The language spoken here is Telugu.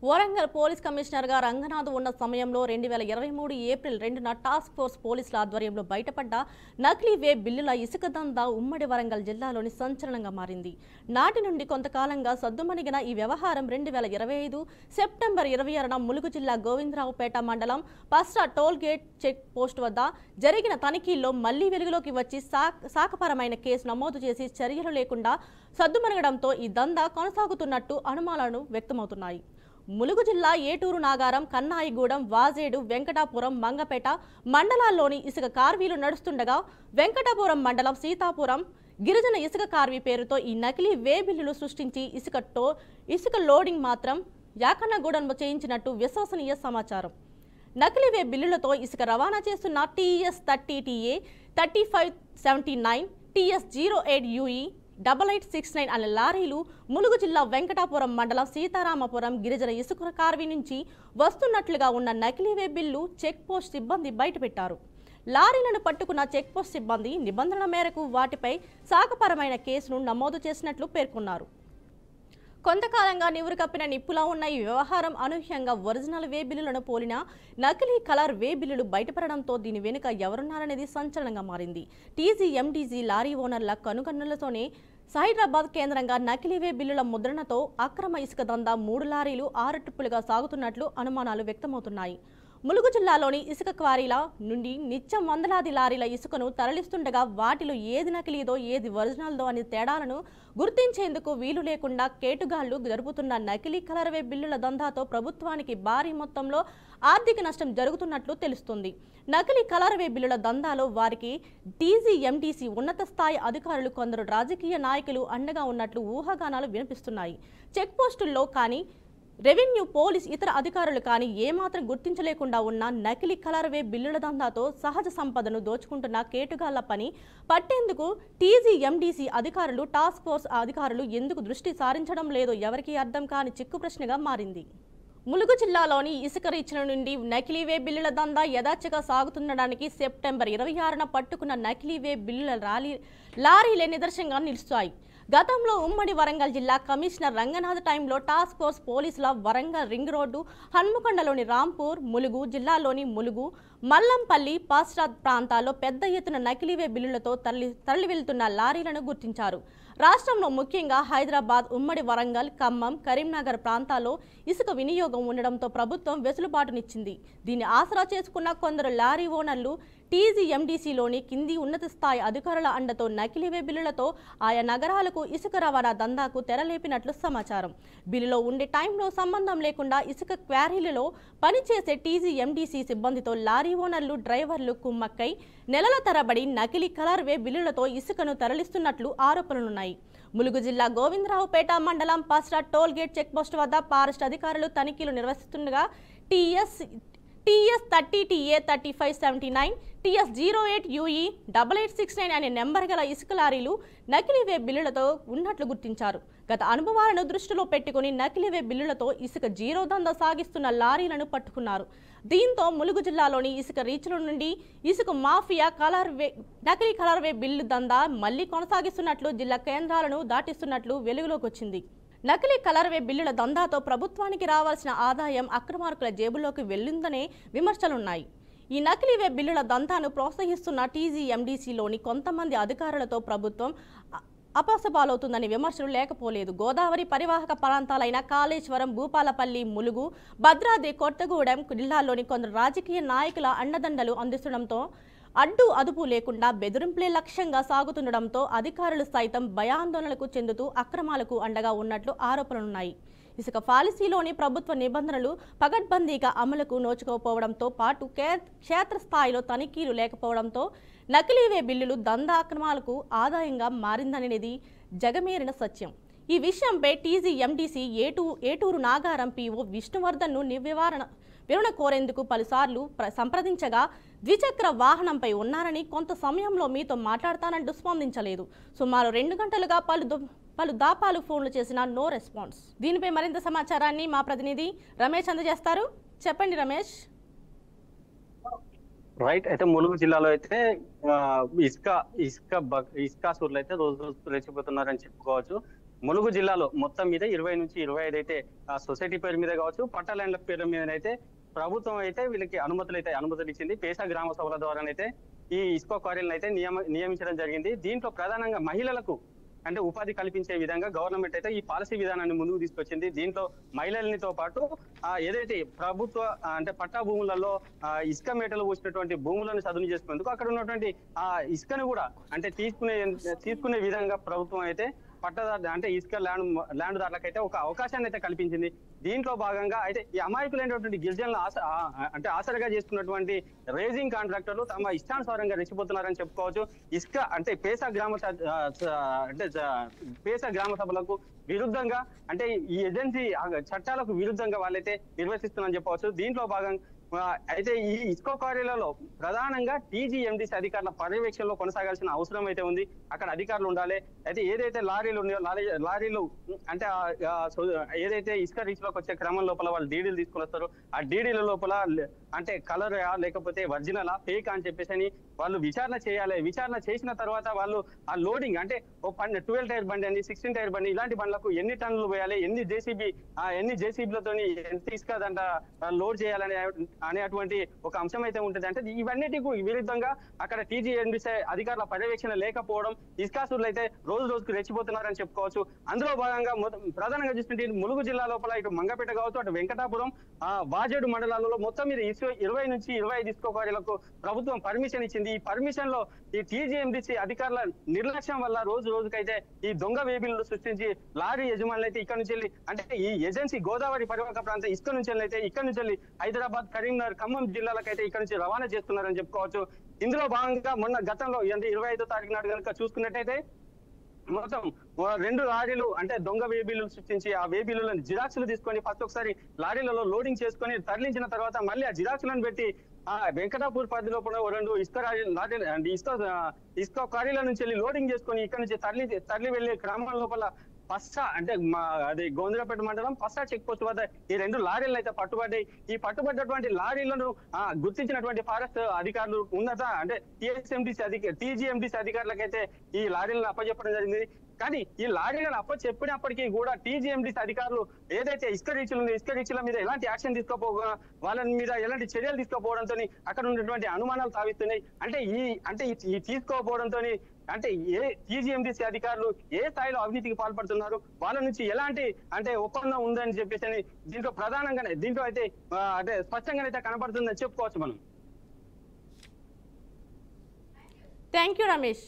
వరంగల్ పోలీస్ కమిషనర్గా రంగనాథ్ ఉన్న సమయంలో 2023 ఏప్రిల్ 2న టాస్క్ ఫోర్స్ పోలీసుల ఆధ్వర్యంలో బయటపడ్డ నకిలీ వే బిల్లుల ఇసుక దందా ఉమ్మడి వరంగల్ జిల్లాలోని సంచలనంగా మారింది. నాటి నుండి కొంతకాలంగా సద్దుమణిగిన ఈ వ్యవహారం 2025 సెప్టెంబర్ 26న ములుగు జిల్లా గోవిందరావుపేట మండలం Pasra toll gate check post వద్ద జరిగిన తనిఖీల్లో మళ్లీ వెలుగులోకి వచ్చి శాఖపరమైన కేసు నమోదు చేసి చర్యలు లేకుండా సద్దుమణగడంతో ఈ దందా కొనసాగుతున్నట్టు అనుమానాలు వ్యక్తమవుతున్నాయి. ములుగు జిల్లా ఏటూరు నాగారం, కన్నాయిగూడెం, వాజేడు, వెంకటాపురం, మంగపేట మండలాల్లోని ఇసుక కార్వీలు నడుస్తుండగా వెంకటాపురం మండలం సీతాపురం గిరిజన ఇసుక కార్వీ పేరుతో ఈ నకిలీ వే బిల్లులు సృష్టించి ఇసుక లోడింగ్ మాత్రం యాకన్నగూడెంలో చేయించినట్టు విశ్వసనీయ సమాచారం. నకిలీ వే బిల్లులతో ఇసుక రవాణా చేస్తున్న TS 30TA 3579 TS 08UE 8869 అనే లారీలు ములుగు జిల్లా వెంకటాపురం మండలం సీతారామపురం గిరిజన ఇసుక కార్వీ నుంచి వస్తున్నట్లుగా ఉన్న నకిలీ వే బిల్లు చెక్ పోస్ట్ సిబ్బంది బయటపెట్టారు. లారీలను పట్టుకున్న చెక్ పోస్ట్ సిబ్బంది నిబంధనల మేరకు వాటిపై శాఖపరమైన కేసును నమోదు చేసినట్లు పేర్కొన్నారు. కొంతకాలంగా నివురు కప్పిన నిప్పులా ఉన్న ఈ వ్యవహారం అనూహ్యంగా ఒరిజినల్ వే బిల్లులను పోలిన నకిలీ కలర్ వే బిల్లులు బయటపడడంతో దీని వెనుక ఎవరున్నారనేది సంచలనంగా మారింది. TGMDC లారీ ఓనర్ల కనుగన్నులతోనే హైదరాబాద్ కేంద్రంగా నకిలీ వే బిల్లుల ముద్రణతో అక్రమ ఇసుక దందా 3 లారీలు 6 ట్రిప్పులుగా సాగుతున్నట్లు అనుమానాలు వ్యక్తమవుతున్నాయి. ములుగు జిల్లాలోని ఇసుక క్వారీల నుండి నిత్యం వందలాది లారీల ఇసుకను తరలిస్తుండగా వాటిలో ఏది నకిలీదో ఏది ఒరిజినల్దో అనే తేడాలను గుర్తించేందుకు వీలు లేకుండా కేటుగాళ్లు జరుపుతున్న నకిలీ కలర్వే బిల్లుల దందాతో ప్రభుత్వానికి భారీ మొత్తంలో ఆర్థిక నష్టం జరుగుతున్నట్లు తెలుస్తుంది. నకిలీ కలర్వే బిల్లుల దందాలో వారికి TGMDC ఉన్నత స్థాయి అధికారులు, కొందరు రాజకీయ నాయకులు అండగా ఉన్నట్లు ఊహాగానాలు వినిపిస్తున్నాయి. చెక్ పోస్టుల్లో కానీ రెవెన్యూ, పోలీస్, ఇతర అధికారులు కానీ ఏమాత్రం గుర్తించలేకుండా ఉన్న నకిలీ కలర్వే బిల్లుల దందాతో సహజ సంపదను దోచుకుంటున్న కేటుగాళ్ల పని పట్టేందుకు TGMDC అధికారులు, టాస్క్ ఫోర్స్ అధికారులు ఎందుకు దృష్టి సారించడం లేదో ఎవరికీ అర్థం కాని చిక్కు ప్రశ్నగా మారింది. ములుగు జిల్లాలోని ఇసుక రీచ్ల నుండి నకిలీ వే బిల్లుల దందా యథాచిగా సాగుతుండడానికి సెప్టెంబర్ 26న పట్టుకున్న నకిలీ వే బిల్లుల లారీలే నిదర్శనంగా నిలుస్తాయి. గతంలో ఉమ్మడి వరంగల్ జిల్లా కమిషనర్ రంగనాథ్ టైంలో టాస్క్ ఫోర్స్ పోలీసుల వరంగల్ రింగ్ రోడ్డు, హన్మకొండలోని రాంపూర్, ములుగు జిల్లాలోని ములుగు, మల్లంపల్లి, పస్రా ప్రాంతాల్లో పెద్ద ఎత్తున నకిలీవే బిల్లులతో తరలి వెళ్తున్న లారీలను గుర్తించారు. రాష్ట్రంలో ముఖ్యంగా హైదరాబాద్, ఉమ్మడి వరంగల్, ఖమ్మం, కరీంనగర్ ప్రాంతాల్లో ఇసుక వినియోగం ఉండడంతో ప్రభుత్వం వెసులుబాటునిచ్చింది. దీన్ని ఆసరా చేసుకున్న కొందరు లారీ ఓనర్లు TGMDCలోని కింది ఉన్నత స్థాయి అధికారుల అండతో నకిలీవే బిల్లులతో ఆయా నగరాలకు ఇసుక రవాణా దందాకు తెరలేపినట్లు సమాచారం. బిల్లులో ఉండే టైంలో సంబంధం లేకుండా ఇసుక క్వారీలలో పనిచేసే TGMDC సిబ్బందితో లారీ ఓనర్లు, డ్రైవర్లు కుమ్మక్కై నెలల తరబడి నకిలీ కలర్వే బిల్లులతో ఇసుకను తరలిస్తున్నట్లు ఆరోపణలున్నాయి. ములుగు జిల్లా గోవిందరావుపేట మండలం Pasra toll gate check post వద్ద ఫారెస్ట్ అధికారులు తనిఖీలు నిర్వహిస్తుండగా TS 30TA 3579 TS 08UE 8869 అనే నెంబర్ గల ఇసుక లారీలు నకిలీవే బిల్లులతో ఉన్నట్లు గుర్తించారు. గత అనుభవాలను దృష్టిలో పెట్టుకుని నకిలీవే బిల్లులతో ఇసుక జీరో దందా సాగిస్తున్న లారీలను పట్టుకున్నారు. దీంతో ములుగు జిల్లాలోని ఇసుక రీచ్ల నుండి ఇసుక మాఫియా నకిలీ కలర్వే బిల్లు దందా మళ్లీ కొనసాగిస్తున్నట్లు, జిల్లా కేంద్రాలను దాటిస్తున్నట్లు వెలుగులోకి వచ్చింది. నకిలీ కలర్వే బిల్లుల దందాతో ప్రభుత్వానికి రావాల్సిన ఆదాయం అక్రమార్కుల జేబుల్లోకి వెళ్లిందనే విమర్శలున్నాయి. ఈ నకిలీవే బిల్లుల దందాను ప్రోత్సహిస్తున్న TGMDCలోని కొంతమంది అధికారులతో ప్రభుత్వం అపసపాలవుతుందనే విమర్శలు లేకపోలేదు. గోదావరి పరివాహక ప్రాంతాలైన కాళేశ్వరం, భూపాలపల్లి, ములుగు, భద్రాద్రి కొత్తగూడెం జిల్లాల్లోని కొందరు రాజకీయ నాయకుల అండదండలు అందిస్తుండటంతో అడ్డు అదుపు లేకుండా బెదిరింపులే లక్ష్యంగా సాగుతుండటంతో అధికారులు సైతం భయాందోళనలకు చెందుతూ అక్రమాలకు అండగా ఉన్నట్లు ఆరోపణలున్నాయి. ఇసుక పాలసీలోని ప్రభుత్వ నిబంధనలు పకడ్బందీగా అమలుకు నోచుకోకపోవడంతో పాటు క్షేత్రస్థాయిలో తనిఖీలు లేకపోవడంతో నకిలీవే బిల్లులు దందా అక్రమాలకు ఆదాయంగా మారిందనేది జగమేరిన సత్యం. ఈ విషయంపై TGMDC ఏటూరు నాగారం PO విష్ణువర్ధన్ను వివరణ కోరేందుకు పలుసార్లు సంప్రదించగా ద్విచక్ర వాహనంపై ఉన్నారని, కొంత సమయంలో మీతో మాట్లాడతానంటూ స్పందించలేదు. సుమారు 2 గంటలుగా పలు దాపాలు ఫోన్లు చేసినా నో రెస్పాన్స్. దీనిపై మరింత సమాచారాన్ని మా ప్రతినిధి రమేష్ అందజేస్తారు. చెప్పండి రమేష్. రైట్. అయితే ములుగు జిల్లాలో అయితే ఇసుకాసురులు అయితే రోజు రోజు రెచ్చిపోతున్నారని చెప్పుకోవచ్చు. ములుగు జిల్లాలో మొత్తం మీద 20 నుంచి 25 అయితే సొసైటీ పేరు మీద కావచ్చు, పట్టా ల్యాండ్ల పేరు మీద అయితే ప్రభుత్వం అయితే వీళ్ళకి అనుమతులు ఇచ్చింది. పేసా గ్రామ సభల ద్వారానైతే ఈ ఇసుక క్వారీలను అయితే నియమించడం జరిగింది. దీంట్లో ప్రధానంగా మహిళలకు అంటే ఉపాధి కల్పించే విధంగా గవర్నమెంట్ అయితే ఈ పాలసీ విధానాన్ని ముందుకు తీసుకొచ్చింది. దీంతో మహిళలతో పాటు ఏదైతే ప్రభుత్వ అంటే పట్టా భూములలో ఇసుక మేటలు పోసినటువంటి భూములను చదును చేసుకునేందుకు అక్కడ ఉన్నటువంటి ఆ ఇసుకను కూడా అంటే తీసుకునే విధంగా ప్రభుత్వం అయితే పట్టదారు అంటే ఇసుక ల్యాండ్ దారులకైతే ఒక అవకాశాన్ని అయితే కల్పించింది. దీంట్లో భాగంగా అయితే ఈ అమాయకులైనటువంటి గిరిజనులు అంటే ఆసరగా చేసుకున్నటువంటి రేజింగ్ కాంట్రాక్టర్లు తమ ఇష్టానుసారంగా రెచ్చిపోతున్నారని చెప్పుకోవచ్చు. ఇసుక అంటే పేసా గ్రామ సభలకు విరుద్ధంగా అంటే ఈ ఏజెన్సీ చట్టాలకు విరుద్ధంగా వాళ్ళైతే నిర్వహిస్తున్నారని చెప్పవచ్చు. దీంట్లో భాగంగా అయితే ఈ ఇసుక క్వారీలలో ప్రధానంగా టీజీఎండీసీ అధికారుల పర్యవేక్షణలో కొనసాగాల్సిన అవసరం అయితే ఉంది. అక్కడ అధికారులు ఉండాలి. అయితే ఏదైతే లారీలు ఉన్నాయో లారీలు అంటే ఏదైతే ఇసుక రీచ్ లోకి వచ్చే క్రమం లోపల వాళ్ళు డీడీలు తీసుకుని వస్తారు. ఆ డీడీల లోపల అంటే కలర్ లేకపోతే ఒరిజినలా ఫేక్ అని చెప్పేసి వాళ్ళు విచారణ చేయాలి. విచారణ చేసిన తర్వాత వాళ్ళు ఆ లోడింగ్ అంటే 12 టైర్ బండి అని 16 టైర్ బండి ఇలాంటి బండ్లకు ఎన్ని టన్నులు పోయాలి, ఎన్ని జేసీబీలతో ఎంత ఇసుక దంట లోడ్ చేయాలని అనేటువంటి ఒక అంశం అయితే ఉంటుంది. అంటే ఇవన్నిటికి విరుద్ధంగా అక్కడ టీజీఎండీసీ అధికారుల పర్యవేక్షణ లేకపోవడం ఇసుకాసులు అయితే రోజు రోజుకు రెచ్చిపోతున్నారని చెప్పుకోవచ్చు. అందులో భాగంగా ప్రధానంగా చూస్తుంటే ములుగు జిల్లా లోపల ఇటు మంగపేట కావచ్చు, అటు వెంకటాపురం, వాజేడు మండలాలలో మొత్తం మీద 20 నుంచి 25 ఇసుక క్వారీలకు ప్రభుత్వం పర్మిషన్ ఇచ్చింది. ఈ పర్మిషన్ లో ఈ టీజీఎండీసీ అధికారుల నిర్లక్ష్యం వల్ల రోజు రోజుకైతే ఈ దొంగ వేబిల్లు సృష్టించి లారీ యజమానులు అయితే ఇక్కడ నుంచి వెళ్ళి అంటే ఈ ఏజెన్సీ గోదావరి పరివాహక ప్రాంతం ఇసుక నుంచి అయితే ఇక్కడ నుంచి వెళ్ళి హైదరాబాద్, కరీంనగర్, ఖమ్మం జిల్లాలకైతే ఇక్కడ నుంచి రవాణా చేస్తున్నారని చెప్పుకోవచ్చు. ఇందులో భాగంగా మొన్న గతంలో అంటే 25వ తారీఖు నాడు కనుక చూసుకున్నట్టయితే మొత్తం 2 లారీలు అంటే దొంగ వేబిల్లు సృష్టించి ఆ వేబిల్లులను జిరాక్స్లు తీసుకొని ఫస్ట్ ఒకసారి లారీలలో లోడింగ్ చేసుకొని తరలించిన తర్వాత మళ్ళీ ఆ జిరాక్స్లను పెట్టి ఆ వెంకటాపూర్ పరిధిలో 2 ఇసుక క్వారీల నుంచి వెళ్ళి లోడింగ్ చేసుకొని ఇక్కడ నుంచి తరలి వెళ్లే క్రమం లోపల పస్సా అంటే అది గోంద్రపేట మండలం పస్సా చెక్ పోస్ట్ వద్ద ఈ 2 లారీలు అయితే పట్టుబడ్డాయి. ఈ పట్టుబడ్డటువంటి లారీలను గుర్తించినటువంటి ఫారెస్ట్ అధికారులు అంటే టీజీఎండీసీ అధికారులకైతే ఈ లారీలను అప్పచెప్పడం జరిగింది. కానీ ఈ లారీలను అప్పచెప్పినప్పటికీ కూడా టీజీఎండీసీ అధికారులు ఏదైతే ఇసుక రీచ్ల మీద ఎలాంటి యాక్షన్ తీసుకోపోగా వాళ్ళ మీద ఎలాంటి చర్యలు తీసుకోపోవడంతో అక్కడ ఉన్నటువంటి అనుమానాలు తావిస్తున్నాయి. అంటే ఈ తీసుకోకపోవడంతో అంటే టీజీఎండీసీ అధికారులు ఏ స్థాయిలో అవినీతికి పాల్పడుతున్నారు, వాళ్ళ నుంచి ఎలాంటి అంటే ఒప్పందం ఉందని చెప్పేసి దీంట్లో ప్రధానంగానే దీంట్లో అయితే అంటే స్పష్టంగానైతే కనపడుతుందని చెప్పుకోవచ్చు మనం. Thank you Ramesh.